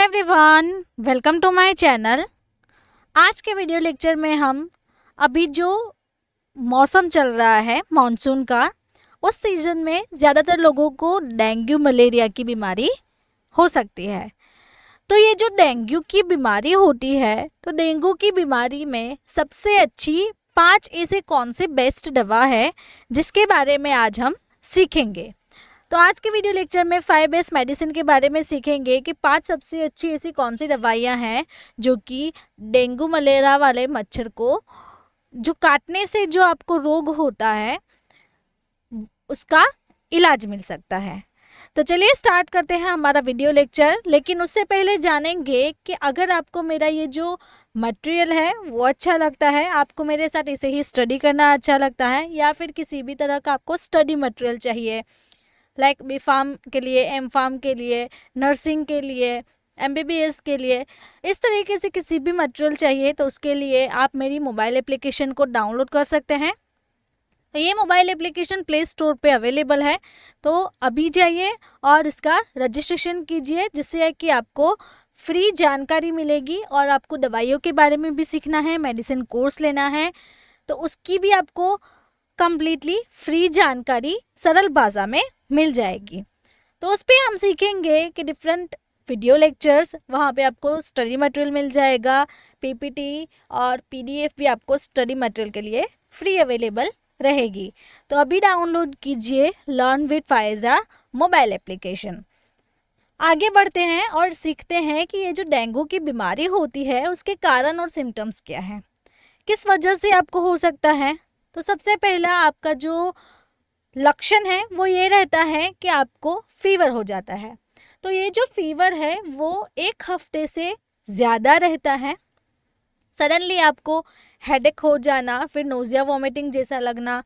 Everyone, welcome to my channel. आज के video lecture में हम अभी जो मौसम चल रहा है मानसून का, उस सीज़न में ज़्यादातर लोगों को डेंगू मलेरिया की बीमारी हो सकती है। तो ये जो डेंगू की बीमारी होती है, तो डेंगू की बीमारी में सबसे अच्छी 5 ऐसे कौन से बेस्ट दवा है जिसके बारे में आज हम सीखेंगे। तो आज के वीडियो लेक्चर में 5 बेस्ट मेडिसिन के बारे में सीखेंगे कि 5 सबसे अच्छी ऐसी कौन सी दवाइयाँ हैं जो कि डेंगू मलेरिया वाले मच्छर को जो काटने से जो आपको रोग होता है उसका इलाज मिल सकता है। तो चलिए स्टार्ट करते हैं हमारा वीडियो लेक्चर। लेकिन उससे पहले जानेंगे कि अगर आपको मेरा ये जो मटेरियल है वो अच्छा लगता है, आपको मेरे साथ ऐसे ही स्टडी करना अच्छा लगता है, या फिर किसी भी तरह का आपको स्टडी मटेरियल चाहिए, लाइक बी फार्म के लिए, एम फार्म के लिए, नर्सिंग के लिए, MBBS के लिए, इस तरीके से किसी भी मटेरियल चाहिए तो उसके लिए आप मेरी मोबाइल एप्लीकेशन को डाउनलोड कर सकते हैं। तो ये मोबाइल एप्लीकेशन प्ले स्टोर पे अवेलेबल है, तो अभी जाइए और इसका रजिस्ट्रेशन कीजिए, जिससे कि आपको फ्री जानकारी मिलेगी और आपको दवाइयों के बारे में भी सीखना है, मेडिसिन कोर्स लेना है, तो उसकी भी आपको कम्प्लीटली फ्री जानकारी सरल भाषा में मिल जाएगी। तो उस पर हम सीखेंगे कि डिफरेंट वीडियो लेक्चर्स, वहाँ पे आपको स्टडी मटेरियल मिल जाएगा, PPT और PDF भी आपको स्टडी मटेरियल के लिए फ्री अवेलेबल रहेगी। तो अभी डाउनलोड कीजिए learn with Pfizer mobile application. आगे बढ़ते हैं और सीखते हैं कि ये जो डेंगू की बीमारी होती है उसके कारण और सिम्टम्स क्या हैं, किस वजह से आपको हो सकता है। तो सबसे पहला आपका जो लक्षण है वो ये रहता है कि आपको फीवर हो जाता है। तो ये जो फीवर है वो 1 हफ्ते से ज़्यादा रहता है। सडनली आपको हेडेक हो जाना, फिर नोजिया वॉमिटिंग जैसा लगना,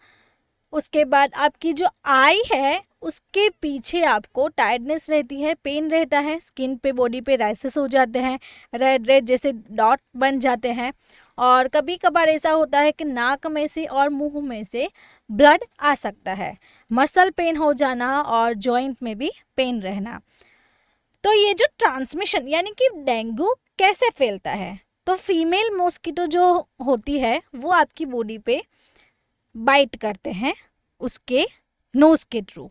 उसके बाद आपकी जो आई है उसके पीछे आपको टायर्डनेस रहती है, पेन रहता है, स्किन पे, बॉडी पे रैशेस हो जाते हैं, रेड रेड जैसे डॉट बन जाते हैं, और कभी कभार ऐसा होता है कि नाक में से और मुंह में से ब्लड आ सकता है, मसल पेन हो जाना और जॉइंट में भी पेन रहना। तो ये जो ट्रांसमिशन यानी कि डेंगू कैसे फैलता है, तो फीमेल मॉस्किटो जो होती है वो आपकी बॉडी पे बाइट करते हैं उसके नोज के थ्रू।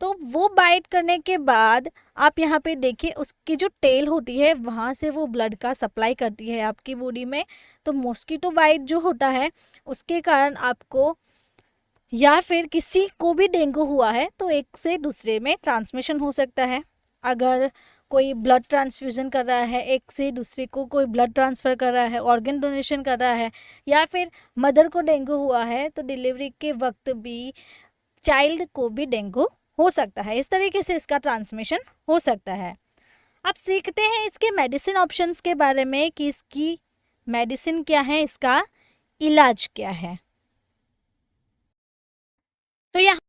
तो वो बाइट करने के बाद आप यहाँ पे देखिए उसकी जो टेल होती है वहाँ से वो ब्लड का सप्लाई करती है आपकी बॉडी में। तो मॉस्किटो बाइट जो होता है उसके कारण आपको या फिर किसी को भी डेंगू हुआ है तो एक से दूसरे में ट्रांसमिशन हो सकता है। अगर कोई ब्लड ट्रांसफ्यूज़न कर रहा है, एक से दूसरे को कोई ब्लड ट्रांसफ़र कर रहा है, ऑर्गन डोनेशन कर रहा है, या फिर मदर को डेंगू हुआ है तो डिलीवरी के वक्त भी चाइल्ड को भी डेंगू हो सकता है। इस तरीके से इसका ट्रांसमिशन हो सकता है। अब सीखते हैं इसके मेडिसिन ऑप्शंस के बारे में कि इसकी मेडिसिन क्या है, इसका इलाज क्या है। तो यहाँ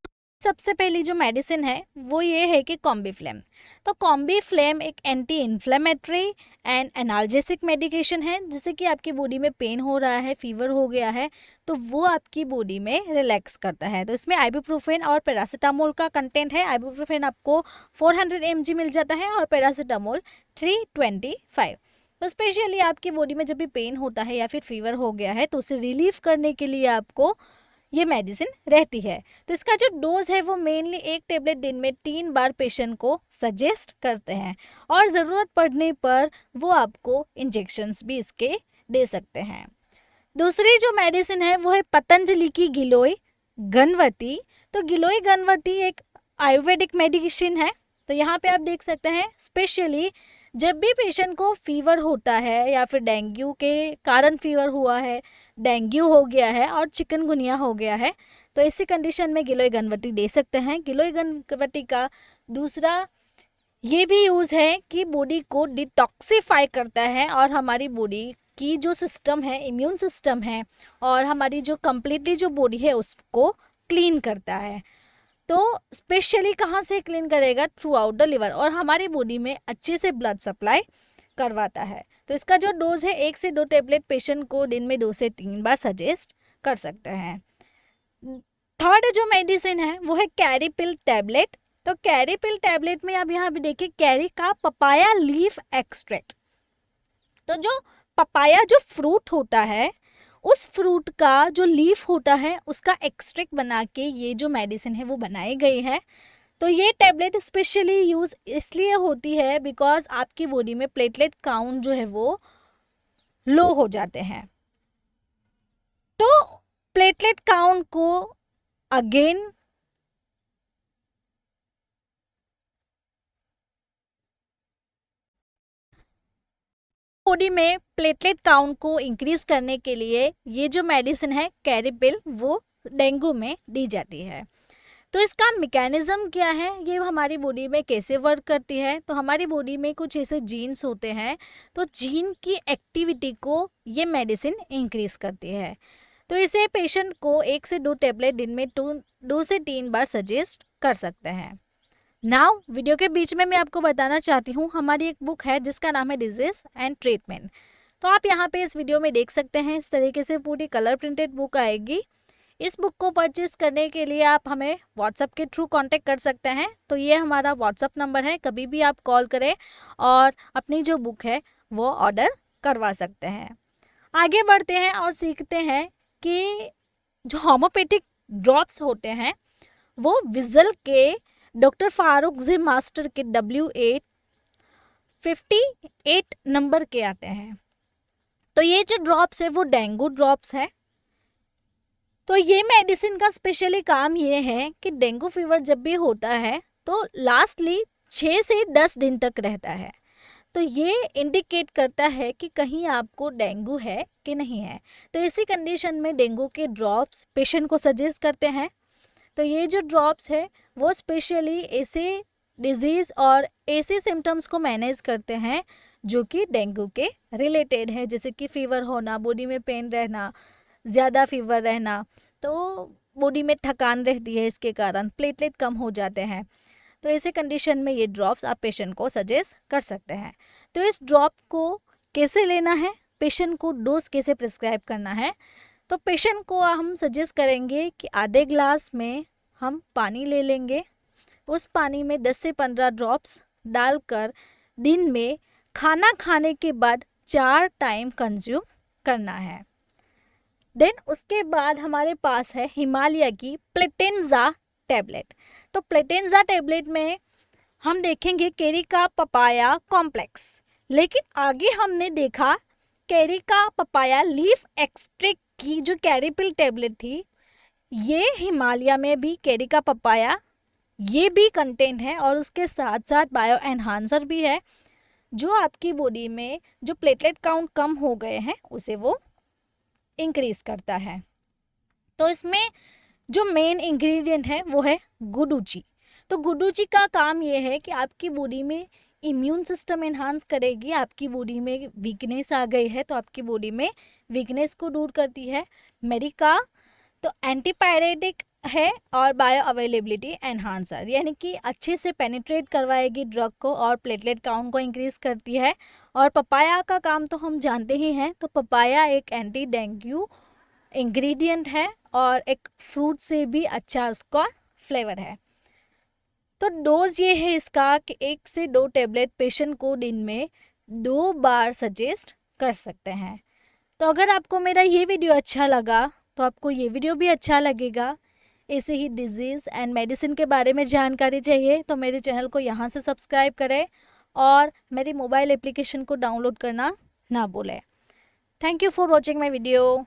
सबसे पहली जो मेडिसिन है वो ये है कि कॉम्बीफ्लेम। तो कॉम्बीफ्लेम एक anti inflammatory and analgesic medication है, जिससे कि आपकी बॉडी में पेन हो रहा है, फीवर हो गया है, तो वो आपकी बॉडी में रिलैक्स करता है। तो इसमें आइबुप्रोफेन और पैरासीटामोल का कंटेंट है। आइबुप्रोफेन आपको 400 mg मिल जाता है और पैरासीटामोल 325। तो स्पेशली आपकी बॉडी में जब भी पेन होता है या फिर फीवर हो गया है तो उसे रिलीफ करने के लिए आपको ये मेडिसिन रहती है। तो इसका जो डोज है वो मेनली 1 टेबलेट दिन में 3 बार पेशेंट को सजेस्ट करते हैं, और ज़रूरत पड़ने पर वो आपको इंजेक्शंस भी इसके दे सकते हैं। दूसरी जो मेडिसिन है वो है पतंजलि की गिलोय गनवती। तो गिलोय गनवती एक आयुर्वेदिक मेडिकेशन है। तो यहाँ पे आप देख सकते हैं स्पेशली जब भी पेशेंट को फीवर होता है या फिर डेंगू के कारण फीवर हुआ है, डेंगू हो गया है और चिकनगुनिया हो गया है, तो ऐसी कंडीशन में गिलोय गनवती दे सकते हैं। गिलोय गनवती का दूसरा ये भी यूज़ है कि बॉडी को डिटॉक्सिफाई करता है और हमारी बॉडी की जो सिस्टम है, इम्यून सिस्टम है, और हमारी जो कम्प्लीटली जो बॉडी है उसको क्लीन करता है। तो स्पेशली कहाँ से क्लीन करेगा, थ्रू आउट द लिवर, और हमारी बॉडी में अच्छे से ब्लड सप्लाई करवाता है। तो इसका जो डोज है 1 से 2 टेबलेट पेशेंट को दिन में 2 से 3 बार सजेस्ट कर सकते हैं। थर्ड जो मेडिसिन है वो है कैरीपिल टैबलेट। तो कैरी पिल टैबलेट में अब यहाँ पे देखिए कैरी का पपाया लीफ एक्सट्रैक्ट। तो जो पपाया जो फ्रूट होता है उस फ्रूट का जो लीफ होता है उसका एक्सट्रैक्ट बना के ये जो मेडिसिन है वो बनाई गई है। तो ये टैबलेट स्पेशली यूज़ इसलिए होती है बिकॉज आपकी बॉडी में प्लेटलेट काउंट जो है वो लो हो जाते हैं। तो प्लेटलेट काउंट को अगेन बॉडी में प्लेटलेट काउंट को इंक्रीज करने के लिए ये जो मेडिसिन है कैरी पिल वो डेंगू में दी जाती है। तो इसका मैकेनिज्म क्या है, ये हमारी बॉडी में कैसे वर्क करती है। तो हमारी बॉडी में कुछ ऐसे जीन्स होते हैं, तो जीन की एक्टिविटी को ये मेडिसिन इंक्रीज करती है। तो इसे पेशेंट को 1 से 2 टैबलेट दिन में 2 से 3 बार सजेस्ट कर सकते हैं। नाउ वीडियो के बीच में मैं आपको बताना चाहती हूँ हमारी एक बुक है जिसका नाम है डिजीज एंड ट्रीटमेंट। तो आप यहाँ पे इस वीडियो में देख सकते हैं इस तरीके से पूरी कलर प्रिंटेड बुक आएगी। इस बुक को परचेज करने के लिए आप हमें व्हाट्सएप के थ्रू कांटेक्ट कर सकते हैं। तो ये हमारा व्हाट्सएप नंबर है, कभी भी आप कॉल करें और अपनी जो बुक है वो ऑर्डर करवा सकते हैं। आगे बढ़ते हैं और सीखते हैं कि जो होम्योपैथिक ड्रॉप्स होते हैं वो विजल के डॉक्टर फारूक जी मास्टर के W858 नंबर के आते हैं। तो ये जो ड्रॉप्स है वो डेंगू ड्रॉप्स है। तो ये मेडिसिन का स्पेशली काम ये है कि डेंगू फीवर जब भी होता है तो लास्टली 6 से 10 दिन तक रहता है। तो ये इंडिकेट करता है कि कहीं आपको डेंगू है कि नहीं है। तो इसी कंडीशन में डेंगू के ड्रॉप्स पेशेंट को सजेस्ट करते हैं। तो ये जो ड्रॉप्स है वो स्पेशली ऐसे डिजीज़ और ऐसे सिम्टम्स को मैनेज करते हैं जो कि डेंगू के रिलेटेड है, जैसे कि फ़ीवर होना, बॉडी में पेन रहना, ज़्यादा फीवर रहना, तो बॉडी में थकान रहती है, इसके कारण प्लेटलेट कम हो जाते हैं। तो ऐसे कंडीशन में ये ड्रॉप्स आप पेशेंट को सजेस्ट कर सकते हैं। तो इस ड्रॉप को कैसे लेना है, पेशेंट को डोज कैसे प्रिस्क्राइब करना है, तो पेशेंट को हम सजेस्ट करेंगे कि आधे ग्लास में हम पानी ले लेंगे, उस पानी में 10 से 15 ड्रॉप्स डालकर दिन में खाना खाने के बाद 4 टाइम कंज्यूम करना है। देन उसके बाद हमारे पास है हिमालय की प्लेटेंजा टैबलेट। तो प्लेटेंजा टैबलेट में हम देखेंगे कैरी का पपाया कॉम्प्लेक्स, लेकिन आगे हमने देखा कैरी का पपाया लीफ एक्सट्रैक्ट की जो कैरी पिल टैबलेट थी, ये हिमालय में भी कैरी का पपाया ये भी कंटेंट है और उसके साथ साथ बायो एनहांसर भी है जो आपकी बॉडी में जो प्लेटलेट काउंट कम हो गए हैं उसे वो इंक्रीज करता है। तो इसमें जो मेन इंग्रेडिएंट है वो है गुडुची। तो गुडुची का काम ये है कि आपकी बॉडी में इम्यून सिस्टम एनहांस करेगी। आपकी बॉडी में वीकनेस आ गई है तो आपकी बॉडी में वीकनेस को दूर करती है। मेडिका तो एंटीपायरेटिक है और बायो अवेलेबिलिटी एनहांसर, यानी कि अच्छे से पेनिट्रेट करवाएगी ड्रग को और प्लेटलेट काउंट को इंक्रीज करती है। और पपाया का काम तो हम जानते ही हैं। तो पपाया एक एंटी डेंगू इंग्रेडिएंट है और एक फ्रूट से भी अच्छा उसका फ्लेवर है। तो डोज ये है इसका कि 1 से 2 टैबलेट पेशेंट को दिन में 2 बार सजेस्ट कर सकते हैं। तो अगर आपको मेरा ये वीडियो अच्छा लगा तो आपको ये वीडियो भी अच्छा लगेगा। ऐसे ही डिजीज़ एंड मेडिसिन के बारे में जानकारी चाहिए तो मेरे चैनल को यहाँ से सब्सक्राइब करें और मेरी मोबाइल एप्लीकेशन को डाउनलोड करना ना भूलें। Thank you for watching my video.